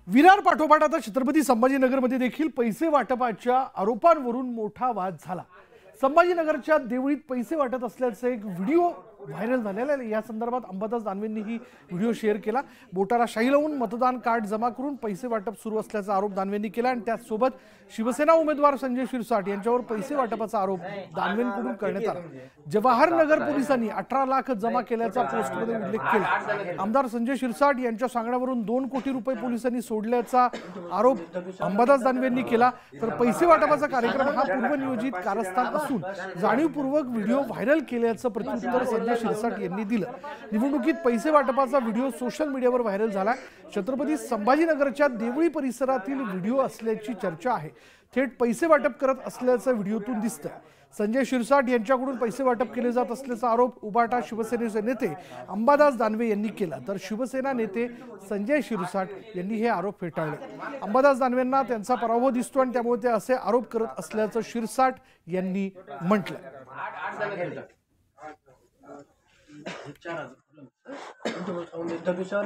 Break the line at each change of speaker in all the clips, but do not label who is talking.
विरार पाठोपाठ आता छत्रपती संभाजीनगरमध्ये देखील पैसे वाटपाच्या आरोपांवरून मोठा वाद झाला। संभाजीनगरच्या देवळीत पैसे वाटत असल्याचे एक व्हिडिओ व्हायरल झालेला आहे। या संदर्भात अंबादास दानवेंनी ही व्हिडिओ शेअर केला। बोटाला शाई लावून मतदान कार्ड जमा करून पैसे वाटप सुरू असल्याचा आरोप दानवेंनी केला आणि त्यासोबत शिवसेना उमेदवार संजय शिरसाट यांच्यावर पैसे वाटपाचा आरोप दानवेंकडून करण्यात आला। जवाहरनगर पोलिसांनी 18 लाख जमा केल्याचा पोस्टमध्ये उल्लेख केला। आमदार संजय शिरसाट यांच्या सांगण्यावरून 2 कोटी रुपये पोलिसांनी सोडल्याचा आरोप अंबादास दानवेंनी केला। तर पैसे वाटपाचा कार्यक्रम हा पूर्वनियोजित कारस्थान असून जाणीवपूर्वक व्हिडिओ व्हायरल केल्याचं प्रत्युत्तर संजय शिरसाट यांनी दिलं। निवडणुकीत पैसे वाटपाचा व्हिडिओ सोशल मीडियावर व्हायरल झाला। छत्रपती संभाजीनगरच्या देवळी परिसरातील व्हिडिओ असल्याची चर्चा आहे। थेट पैसे वाटप करत असल्याचं व्हिडिओतून दिसतंय। संजय शिरसाट यांच्याकडून पैसे वाटप केले जात असल्याचा आरोप उबाटा शिवसेनेचे नेते अंबादास दानवे यांनी केला। तर शिवसेना नेते संजय शिरसाट यांनी हे आरोप फेटाळले। अंबादास दानवेंना त्यांचा पराभव दिसतो आणि त्यामुळे ते असे आरोप करत असल्याचं शिरसाट यांनी म्हटलं।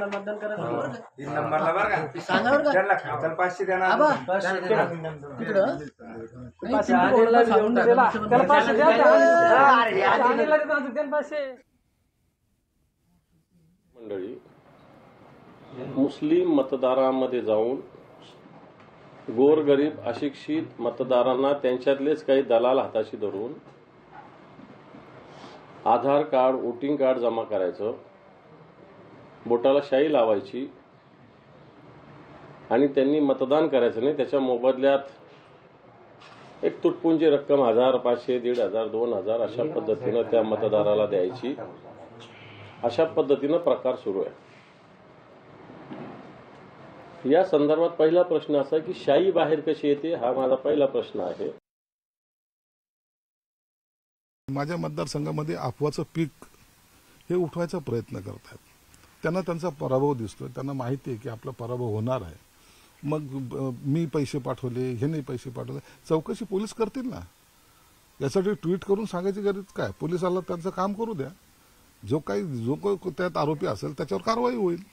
मतदान करायचं 3 नंबरला बरं का सांगा बरं का त्याला 500 देणार आबा तिकडं 500
मंडळी मुस्लिम मतदारांमध्ये जाऊन गोरगरीब अशिक्षित मतदारांना त्यांच्यातलेच काही दलाल हाताशी धरून आधार कार्ड वोटिंग कार्ड जमा करायचं, बोटाला शाई लावायची आणि त्यांनी मतदान करायचं नाही। त्याच्या मोबदल्यात एक तुटपुंजी रक्कम 1000, 500, 1500, 2000 अशा पद्धतीनं त्या मतदाराला द्यायची। अशा पद्धतीनं प्रकार सुरू आहे। या संदर्भात पहिला प्रश्न असा की शाई बाहेर कशी येते हा माझा पहिला प्रश्न आहे।
माझ्या मतदारसंघामध्ये अफवाचं पीक हे उठवायचा प्रयत्न करतात। त्यांना त्यांचा पराभव दिसतोय, त्यांना माहिती आहे की आपला पराभव होणार आहे। मग मी पैसे पाठवले, हे नाही पैसे पाठवले, चौकशी पोलीस करतील ना। यासाठी ट्विट करून सांगायची गरज काय? पोलिसाला त्यांचं काम करू द्या। जो काही त्यात आरोपी असेल त्याच्यावर कारवाई होईल।